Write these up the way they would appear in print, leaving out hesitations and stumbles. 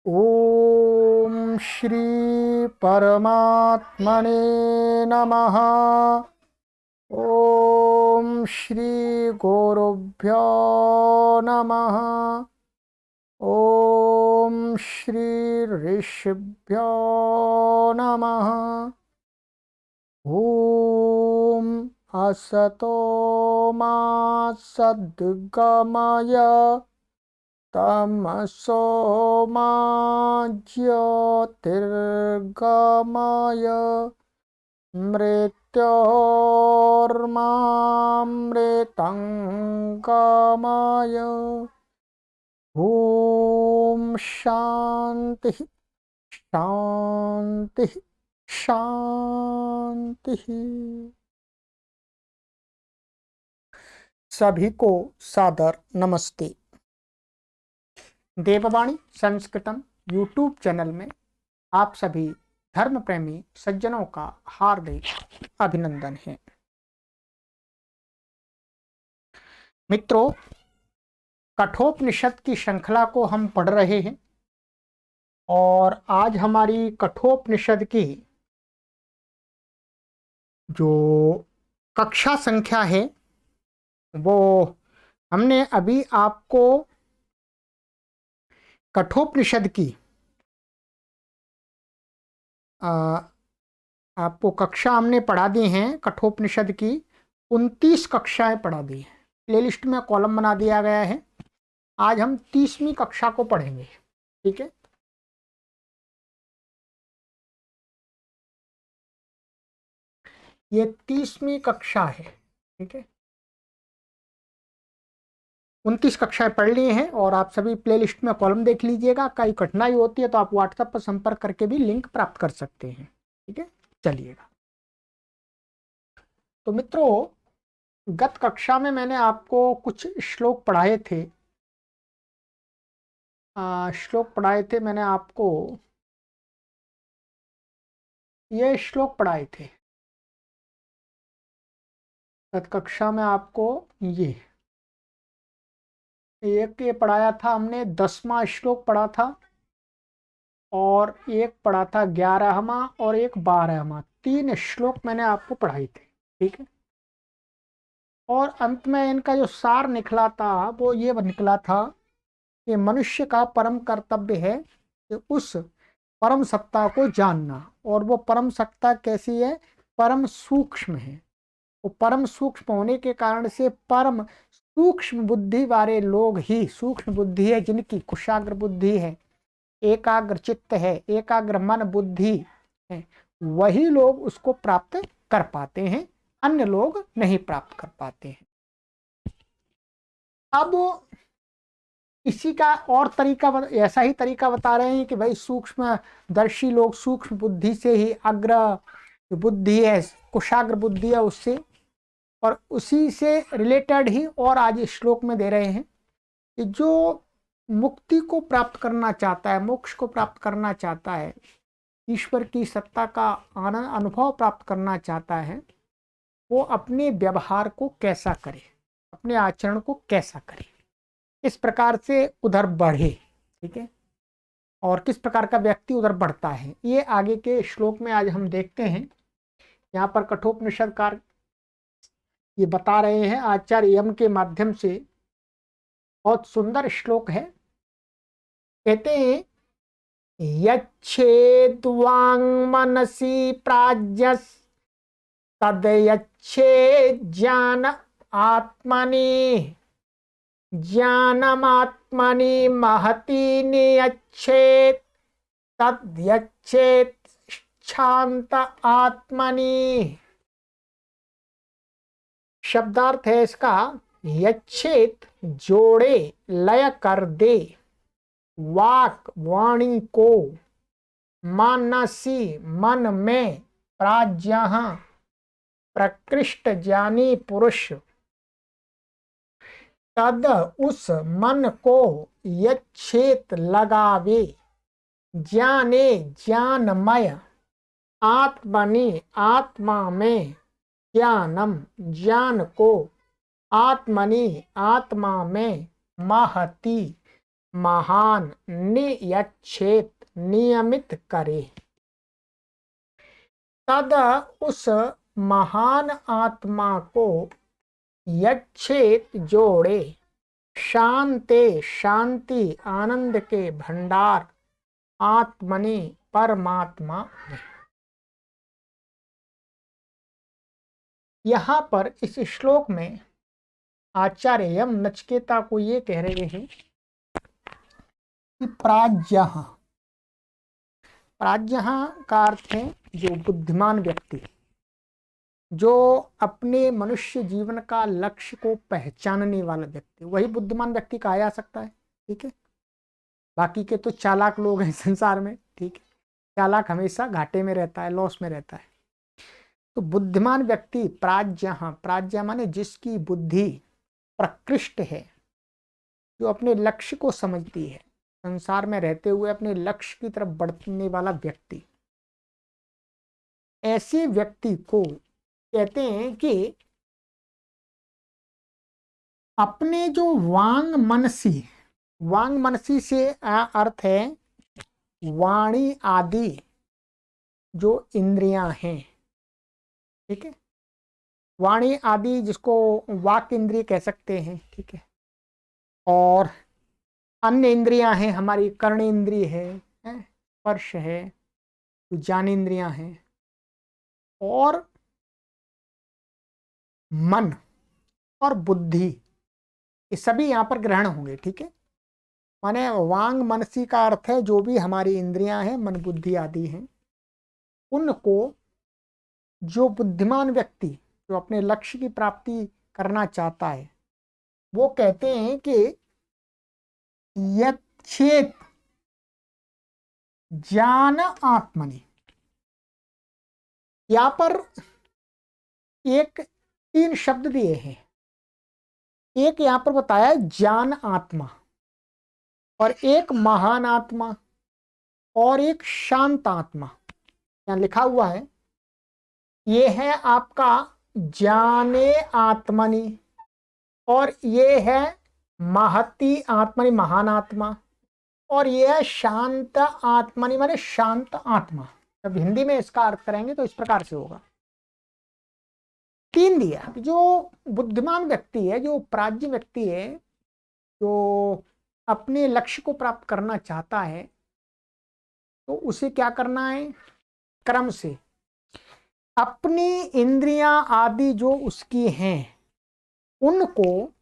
ओम श्री परमात्मने नमः। ओम श्री गुरुभ्यो नमः। ओम श्री ऋषिभ्यो नमः। ओम असतो मा सद्गमय तमसो मा ज्योतिर्गमय मृत्योर्मामृतंगमय। ओम शांति शांति शांति। सभी को सादर नमस्ते। देववाणी संस्कृतम यूट्यूब चैनल में आप सभी धर्म प्रेमी सज्जनों का हार्दिक अभिनंदन है। मित्रों, कठोपनिषद की श्रृंखला को हम पढ़ रहे हैं और आज हमारी कठोपनिषद की जो कक्षा संख्या है वो हमने अभी आपको कठोपनिषद की आपको कक्षा हमने पढ़ा दी हैं। कठोपनिषद की 29 कक्षाएं पढ़ा दी हैं। प्लेलिस्ट में कॉलम बना दिया गया है। आज हम 30वीं कक्षा को पढ़ेंगे। ठीक है, ये 30वीं कक्षा है। ठीक है, 29 कक्षाएं पढ़ ली हैं और आप सभी प्लेलिस्ट में कॉलम देख लीजिएगा। कई कठिनाई होती है तो आप व्हाट्सएप पर संपर्क करके भी लिंक प्राप्त कर सकते हैं। ठीक है, चलिएगा। तो मित्रों, गत कक्षा में मैंने आपको कुछ श्लोक पढ़ाए थे। मैंने आपको ये श्लोक पढ़ाए थे। गत कक्षा में आपको ये पढ़ाया था हमने। 10वां श्लोक पढ़ा था और एक पढ़ा था 11वां और एक 12वां। 3 श्लोक मैंने आपको पढ़ाए थे। ठीक है, और अंत में इनका जो सार निकला था वो ये निकला था कि मनुष्य का परम कर्तव्य है कि उस परम सत्ता को जानना। और वो परम सत्ता कैसी है? परम सूक्ष्म है। वो परम सूक्ष्म होने के कारण से परम सूक्ष्म बुद्धि वाले लोग ही, सूक्ष्म बुद्धि है जिनकी, कुशाग्र बुद्धि है, एकाग्र चित्त है, एकाग्र मन बुद्धि है, वही लोग उसको प्राप्त कर पाते हैं। अन्य लोग नहीं प्राप्त कर पाते हैं। अब इसी का और तरीका, ऐसा ही तरीका बता रहे हैं कि भाई सूक्ष्म दर्शी लोग सूक्ष्म बुद्धि से ही, अग्र बुद्धि है, कुशाग्र बुद्धि है उससे, और उसी से रिलेटेड ही और आज इस श्लोक में दे रहे हैं कि जो मुक्ति को प्राप्त करना चाहता है, मोक्ष को प्राप्त करना चाहता है, ईश्वर की सत्ता का आनंद अनुभव प्राप्त करना चाहता है, वो अपने व्यवहार को कैसा करे, अपने आचरण को कैसा करे, इस प्रकार से उधर बढ़े। ठीक है, और किस प्रकार का व्यक्ति उधर बढ़ता है, ये आगे के श्लोक में आज हम देखते हैं। यहाँ पर कठोपनिषदकार ये बता रहे हैं आचार्य यम के माध्यम से। बहुत सुंदर श्लोक है। कहते हैं, यच्छेद्वांग मनसी प्राज्ञस तदयच्छे ज्ञान आत्मनि, ज्ञानमात्मनि महति नियच्छेत् तद्यच्छेत् शांत आत्मनि। शब्दार्थ है इसका, यच्छेत जोड़े, लय कर दे, वाक वाणी को, मानसी मन में, प्राज्ञ प्रकृष्ट ज्ञानी पुरुष, तद उस मन को, यच्छेत लगावे, ज्ञाने ज्ञानमय, आत्मनि आत्मा में, ज्ञानम ज्ञान को, आत्मनि आत्मा में, महति महान नियच्छेत नियमित करे, तद उस महान आत्मा को यच्छेत जोड़े, शांते शांति आनंद के भंडार, आत्मनि परमात्मा में। यहां पर इस श्लोक में आचार्य यम नचिकेता को ये कह रहे हैं कि प्राज्ञः, प्राज्ञः का अर्थ है जो बुद्धिमान व्यक्ति, जो अपने मनुष्य जीवन का लक्ष्य को पहचानने वाला व्यक्ति, वही बुद्धिमान व्यक्ति कहा जा सकता है। ठीक है, बाकी के तो चालाक लोग हैं संसार में। ठीक है, चालाक हमेशा घाटे में रहता है, लॉस में रहता है। तो बुद्धिमान व्यक्ति प्राज्ञः, प्राज्ञ माने जिसकी बुद्धि प्रकृष्ट है, जो अपने लक्ष्य को समझती है, संसार में रहते हुए अपने लक्ष्य की तरफ बढ़ने वाला व्यक्ति, ऐसे व्यक्ति को कहते हैं कि अपने जो वांग मनसी, वांग मनसी से अर्थ है वाणी आदि जो इंद्रियां हैं। ठीक है, वाणी आदि जिसको वाक इंद्रिय कह सकते हैं। ठीक है, और अन्य इंद्रियां हैं हमारी, कर्ण इंद्रिय है, स्पर्श है, ज्ञान इंद्रियां हैं, और मन और बुद्धि, ये सभी यहाँ पर ग्रहण होंगे। ठीक है, माने वांग मनसी का अर्थ है जो भी हमारी इंद्रियां हैं, मन बुद्धि आदि हैं, उनको जो बुद्धिमान व्यक्ति जो अपने लक्ष्य की प्राप्ति करना चाहता है, वो कहते हैं कि यच्छेत ज्ञान आत्मनि। यहां पर एक 3 शब्द दिए हैं। एक यहां पर बताया ज्ञान आत्मा, और एक महान आत्मा, और एक शांत आत्मा। यहां लिखा हुआ है ये है आपका ज्ञाने आत्मनि, और ये है महती आत्मनि महान आत्मा, और ये है शांत आत्मनि माने शांत आत्मा। जब हिंदी में इसका अर्थ करेंगे तो इस प्रकार से होगा। 3 दिया। जो बुद्धिमान व्यक्ति है, जो प्राज्ञ व्यक्ति है, जो अपने लक्ष्य को प्राप्त करना चाहता है, तो उसे क्या करना है? क्रम से अपनी इंद्रियां आदि जो उसकी हैं उनको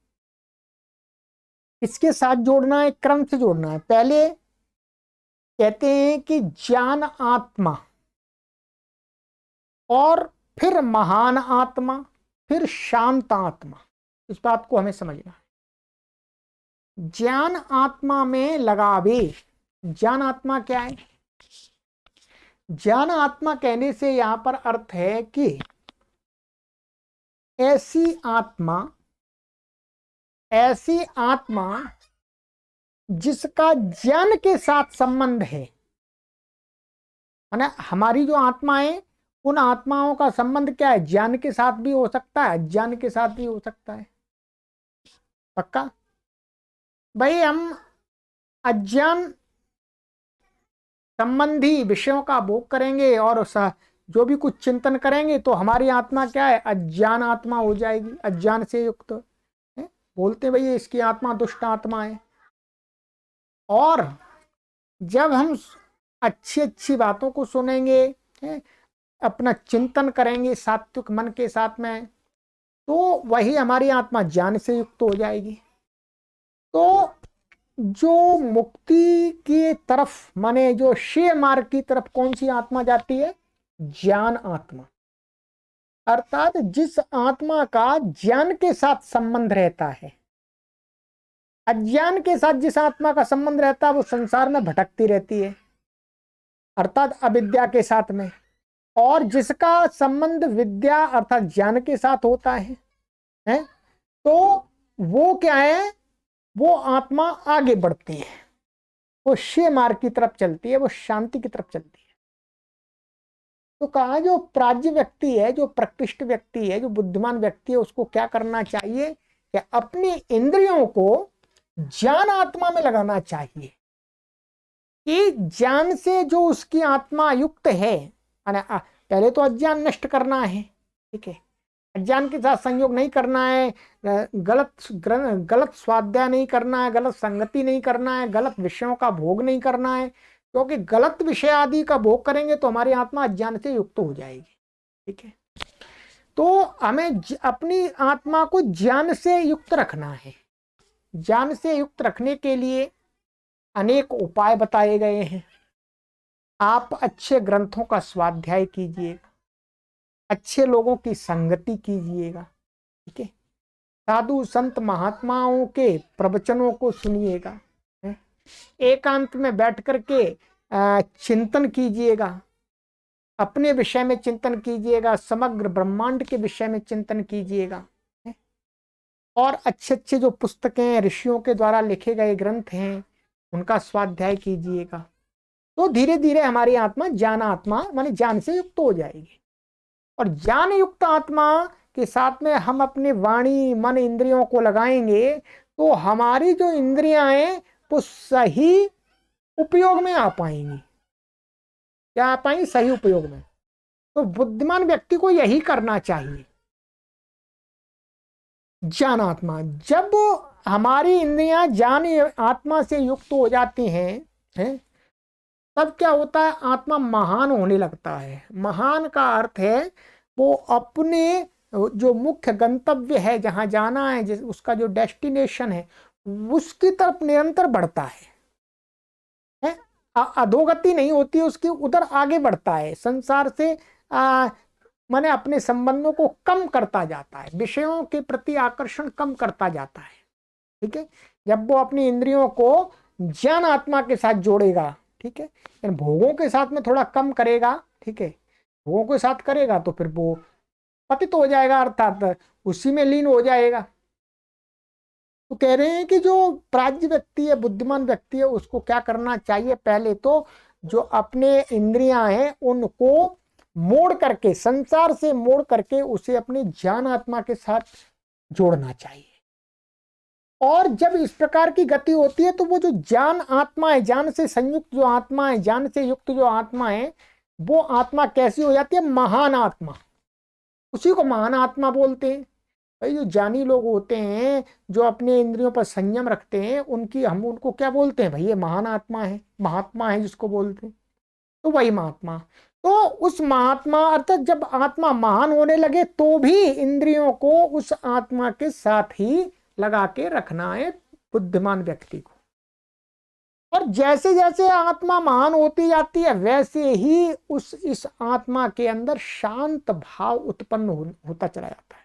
इसके साथ जोड़ना है, क्रम से जोड़ना है। पहले कहते हैं कि ज्ञान आत्मा, और फिर महान आत्मा, फिर शांत आत्मा। इस बात को हमें समझना है। ज्ञान आत्मा में लगावे। ज्ञान आत्मा क्या है? ज्ञान आत्मा कहने से यहां पर अर्थ है कि ऐसी आत्मा जिसका ज्ञान के साथ संबंध है। माने हमारी जो आत्मा है, उन आत्माओं का संबंध क्या है? ज्ञान के साथ भी हो सकता है, अज्ञान के साथ भी हो सकता है। पक्का? भाई हम अज्ञान संबंधी विषयों का भोग करेंगे और जो भी कुछ चिंतन करेंगे तो हमारी आत्मा क्या है? अज्ञान आत्मा हो जाएगी, अज्ञान से युक्त है। बोलते भैया इसकी आत्मा दुष्ट आत्मा है। और जब हम अच्छी अच्छी बातों को सुनेंगे, अपना चिंतन करेंगे सात्विक मन के साथ में, तो वही हमारी आत्मा ज्ञान से युक्त हो जाएगी। तो जो मुक्ति की तरफ, माने जो श्रेय मार्ग की तरफ कौन सी आत्मा जाती है? ज्ञान आत्मा। अर्थात जिस आत्मा का ज्ञान के साथ संबंध रहता है। अज्ञान के साथ जिस आत्मा का संबंध रहता है वो संसार में भटकती रहती है, अर्थात अविद्या के साथ में। और जिसका संबंध विद्या अर्थात ज्ञान के साथ होता है, तो वो क्या है? वो आत्मा आगे बढ़ती है, वो श्रेय मार्ग की तरफ चलती है, वो शांति की तरफ चलती है। तो कहा जो प्राज्ञ व्यक्ति है, जो प्रकृष्ट व्यक्ति है, जो बुद्धिमान व्यक्ति है, उसको क्या करना चाहिए कि अपनी इंद्रियों को ज्ञान आत्मा में लगाना चाहिए कि ज्ञान से जो उसकी आत्मा युक्त है, पहले तो अज्ञान नष्ट करना है, ठीक है, अज्ञान के साथ संयोग नहीं करना है, गलत स्वाध्याय नहीं करना है, गलत संगति नहीं करना है, गलत विषयों का भोग नहीं करना है, क्योंकि गलत विषय आदि का भोग करेंगे तो हमारी आत्मा अज्ञान से युक्त हो जाएगी, ठीक है। तो हमें अपनी आत्मा को ज्ञान से युक्त रखना है। ज्ञान से युक्त रखने के लिए अनेक उपाय बताए गए हैं। आप अच्छे ग्रंथों का स्वाध्याय कीजिएगा, अच्छे लोगों की संगति कीजिएगा, ठीक है, साधु संत महात्माओं के प्रवचनों को सुनिएगा, एकांत में बैठ करके चिंतन कीजिएगा, अपने विषय में चिंतन कीजिएगा, समग्र ब्रह्मांड के विषय में चिंतन कीजिएगा, और अच्छे अच्छे जो पुस्तकें ऋषियों के द्वारा लिखे गए ग्रंथ हैं उनका स्वाध्याय कीजिएगा। तो धीरे धीरे हमारी आत्मा ज्ञान आत्मा माने ज्ञान से युक्त हो जाएगी। और ज्ञान युक्त आत्मा के साथ में हम अपने वाणी मन इंद्रियों को लगाएंगे तो हमारी जो इंद्रियां हैं वो सही उपयोग में आ पाएंगी। क्या आ पाएंगी? सही उपयोग में। तो बुद्धिमान व्यक्ति को यही करना चाहिए। ज्ञान आत्मा, जब हमारी इंद्रियां ज्ञान आत्मा से युक्त हो जाती हैं, तब क्या होता है? आत्मा महान होने लगता है। महान का अर्थ है वो अपने जो मुख्य गंतव्य है, जहां जाना है, उसका जो डेस्टिनेशन है, उसकी तरफ निरंतर बढ़ता है। अधोगति नहीं होती उसकी, उधर आगे बढ़ता है। संसार से माने अपने संबंधों को कम करता जाता है, विषयों के प्रति आकर्षण कम करता जाता है, ठीक है। जब वो अपनी इंद्रियों को ज्ञान आत्मा के साथ जोड़ेगा, ठीक है, भोगों के साथ में थोड़ा कम करेगा, ठीक है, भोगों के साथ करेगा तो फिर वो पतित हो जाएगा, अर्थात उसी में लीन हो जाएगा। तो कह रहे हैं कि जो प्राज्ञ व्यक्ति है, बुद्धिमान व्यक्ति है, उसको क्या करना चाहिए? पहले तो जो अपने इंद्रियां हैं उनको मोड़ करके, संसार से मोड़ करके उसे अपने ज्ञान आत्मा के साथ जोड़ना चाहिए। और जब इस प्रकार की गति होती है तो वो जो ज्ञान आत्मा है, ज्ञान से संयुक्त जो आत्मा है, ज्ञान से युक्त जो आत्मा है, वो आत्मा कैसी हो जाती है? महान आत्मा। उसी को महान आत्मा बोलते हैं। भाई जो ज्ञानी लोग होते हैं, जो अपने इंद्रियों पर संयम रखते हैं, हम उनको क्या बोलते हैं? भाई ये महान आत्मा है, महात्मा है जिसको बोलते हैं। तो वही महात्मा। तो उस महात्मा अर्थात जब आत्मा महान होने लगे तो भी इंद्रियों को उस आत्मा के साथ ही लगा के रखना है बुद्धिमान व्यक्ति को। और जैसे जैसे आत्मा महान होती जाती है वैसे ही इस आत्मा के अंदर शांत भाव उत्पन्न होता चला जाता है।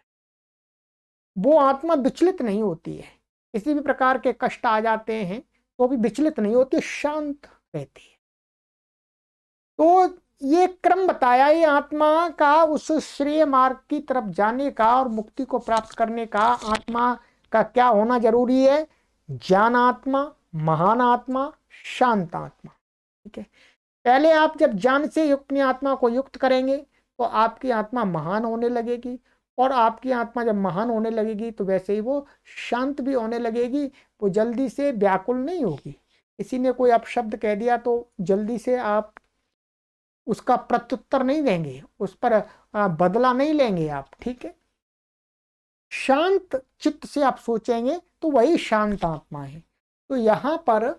वो आत्मा विचलित नहीं होती है, किसी भी प्रकार के कष्ट आ जाते हैं तो भी विचलित नहीं होती, शांत रहती है। तो ये क्रम बताया ये आत्मा का उस श्रेय मार्ग की तरफ जाने का और मुक्ति को प्राप्त करने का। आत्मा का क्या होना जरूरी है? ज्ञान आत्मा, महान आत्मा, शांत आत्मा, ठीक है। पहले आप जब ज्ञान से युक्त अपनी आत्मा को युक्त करेंगे तो आपकी आत्मा महान होने लगेगी, और आपकी आत्मा जब महान होने लगेगी तो वैसे ही वो शांत भी होने लगेगी। वो जल्दी से व्याकुल नहीं होगी। किसी ने कोई अपशब्द कह दिया तो जल्दी से आप उसका प्रत्युत्तर नहीं देंगे, उस पर बदला नहीं लेंगे आप, ठीक है। शांत चित्त से आप सोचेंगे तो वही शांत आत्मा है। तो यहां पर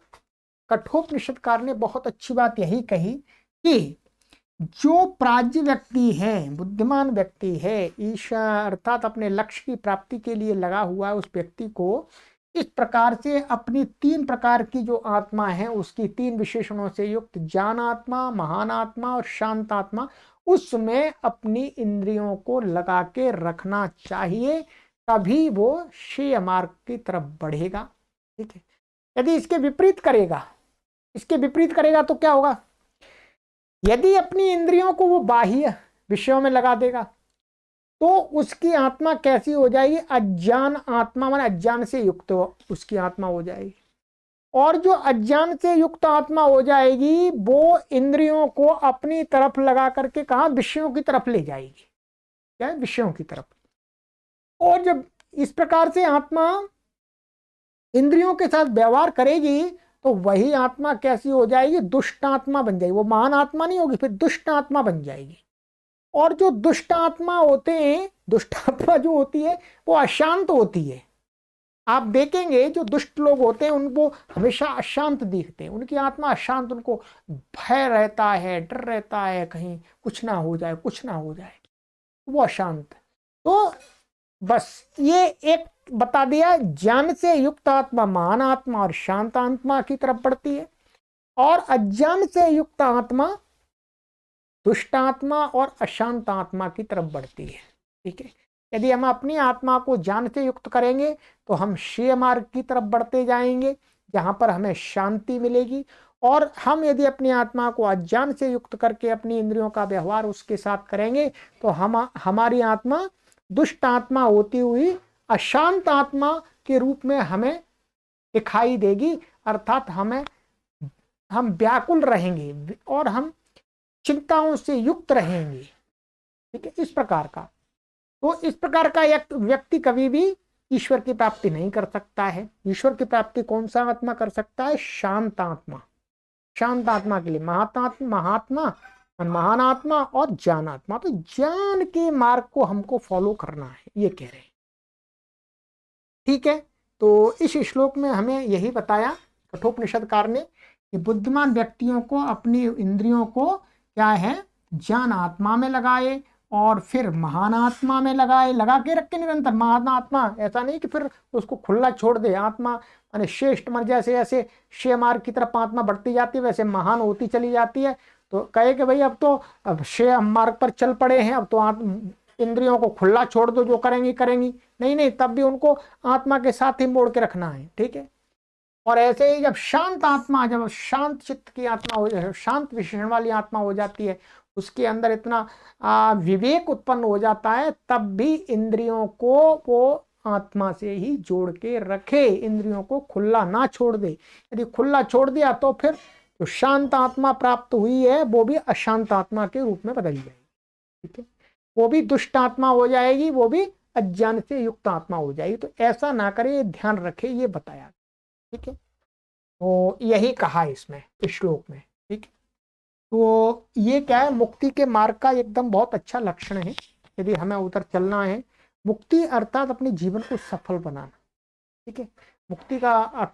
कठोपनिषदकार ने बहुत अच्छी बात यही कही कि जो प्राज्ञ व्यक्ति है, बुद्धिमान व्यक्ति है, ईशा अर्थात अपने लक्ष्य की प्राप्ति के लिए लगा हुआ है, उस व्यक्ति को इस प्रकार से अपनी 3 प्रकार की जो आत्मा है उसकी 3 विशेषणों से युक्त ज्ञान आत्मा, महान आत्मा और शांत आत्मा, उसमें अपनी इंद्रियों को लगा के रखना चाहिए, तभी वो श्रेय मार्ग की तरफ बढ़ेगा, ठीक है। यदि इसके विपरीत करेगा तो क्या होगा? यदि अपनी इंद्रियों को वो बाह्य विषयों में लगा देगा तो उसकी आत्मा कैसी हो जाएगी? अज्ञान आत्मा, माने अज्ञान से युक्त उसकी आत्मा हो जाएगी। और जो अज्ञान से युक्त आत्मा हो जाएगी वो इंद्रियों को अपनी तरफ लगा करके कहा? विषयों की तरफ ले जाएगी। क्या है? विषयों की तरफ। और जब इस प्रकार से आत्मा इंद्रियों के साथ व्यवहार करेगी तो वही आत्मा कैसी हो जाएगी, दुष्ट आत्मा बन जाएगी। वो महान आत्मा नहीं होगी, फिर दुष्ट आत्मा बन जाएगी। और जो दुष्ट आत्मा होते हैं, दुष्ट आत्मा जो होती है वो अशांत होती है। आप देखेंगे जो दुष्ट लोग होते हैं उनको हमेशा अशांत दिखते हैं, उनकी आत्मा अशांत, उनको भय रहता है, डर रहता है कहीं कुछ ना हो जाए, कुछ ना हो जाए, वो अशांत। तो बस ये एक बता दिया, ज्ञान से युक्त आत्मा महान आत्मा और शांत आत्मा की तरफ बढ़ती है, और अज्ञान से युक्त आत्मा दुष्ट आत्मा और अशांत आत्मा की तरफ बढ़ती है। ठीक है, यदि हम अपनी आत्मा को ज्ञान से युक्त करेंगे तो हम श्रेय मार्ग की तरफ बढ़ते जाएंगे, जहां पर हमें शांति मिलेगी। और हम यदि अपनी आत्मा को अज्ञान से युक्त करके अपनी इंद्रियों का व्यवहार उसके साथ करेंगे तो हमारी आत्मा दुष्ट आत्मा होती हुई अशांत आत्मा के रूप में हमें दिखाई देगी, अर्थात हम व्याकुल रहेंगे और हम चिंताओं से युक्त रहेंगे। ठीक है, इस प्रकार का। तो इस प्रकार का एक व्यक्ति कभी भी ईश्वर की प्राप्ति नहीं कर सकता है। ईश्वर की प्राप्ति कौन सा आत्मा कर सकता है? शांत आत्मा। शांत आत्मा के लिए महात्मा और महान आत्मा और ज्ञान आत्मा। तो ज्ञान के मार्ग को हमको फॉलो करना है, ये कह रहे हैं। ठीक है, तो इस श्लोक में हमें यही बताया कठोपनिषदकार ने कि बुद्धिमान व्यक्तियों को अपनी इंद्रियों को क्या है, ज्ञान आत्मा में लगाए और फिर महान आत्मा में लगाए, लगा के रखे निरंतर। महान आत्मा ऐसा नहीं कि फिर उसको खुला छोड़ दे। आत्मा माने श्रेष्ठ मन, जैसे जैसे श्रेय मार्ग की तरफ आत्मा बढ़ती जाती है वैसे महान होती चली जाती है। तो कहे कि भाई अब श्रेय मार्ग पर चल पड़े हैं, अब तो इंद्रियों को खुला छोड़ दो, जो करेंगी करेंगी। नहीं नहीं, तब भी उनको आत्मा के साथ ही मोड़ के रखना है। ठीक है, और ऐसे ही जब शांत आत्मा, जब शांत चित्त की आत्मा हो जाए, शांत विशेषण वाली आत्मा हो जाती है, उसके अंदर इतना विवेक उत्पन्न हो जाता है, तब भी इंद्रियों को वो आत्मा से ही जोड़ के रखे, इंद्रियों को खुला ना छोड़ दे। यदि खुला छोड़ दिया तो फिर जो शांत आत्मा प्राप्त हुई है वो भी अशांत आत्मा के रूप में बदल जाएगी। ठीक है, वो भी दुष्ट आत्मा हो जाएगी, वो भी अज्ञान से युक्त आत्मा हो जाएगी। तो ऐसा ना करे, ध्यान रखे, ये बताया। ठीक है, तो यही कहा इसमें, इस श्लोक में। ठीक है, तो ये क्या है, मुक्ति के मार्ग का एकदम बहुत अच्छा लक्षण है। यदि हमें उधर चलना है, मुक्ति अर्थात अपने जीवन को सफल बनाना। ठीक है, मुक्ति का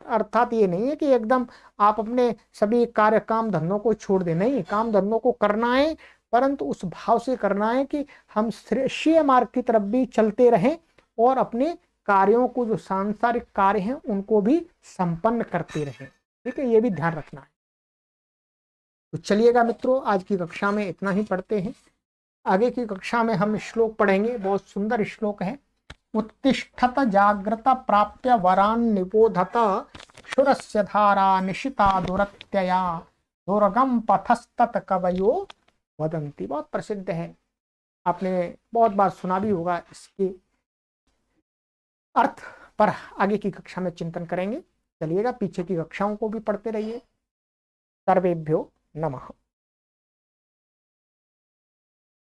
अर्थात ये नहीं है कि एकदम आप अपने सभी कार्य काम धंधों को छोड़ दें। नहीं, काम धंधों को करना है, परंतु उस भाव से करना है कि हम श्रेय मार्ग की तरफ भी चलते रहें और अपने कार्यों को, जो सांसारिक कार्य हैं, उनको भी संपन्न करते रहें। ठीक है, ये भी ध्यान रखना है। तो चलिएगा मित्रों, आज की कक्षा में इतना ही पढ़ते हैं। आगे की कक्षा में हम श्लोक पढ़ेंगे, बहुत सुंदर श्लोक है। उत्तिष्ठत जाग्रत प्राप्य वरान निबोधत क्षुरस्य धारा निशिता दुरत्यया दुर्गम पथस्तत कवयो वदंती। बहुत प्रसिद्ध है, आपने बहुत बार सुना भी होगा। इसके अर्थ पर आगे की कक्षा में चिंतन करेंगे। चलिएगा, पीछे की कक्षाओं को भी पढ़ते रहिए। सर्वेभ्यो नमः।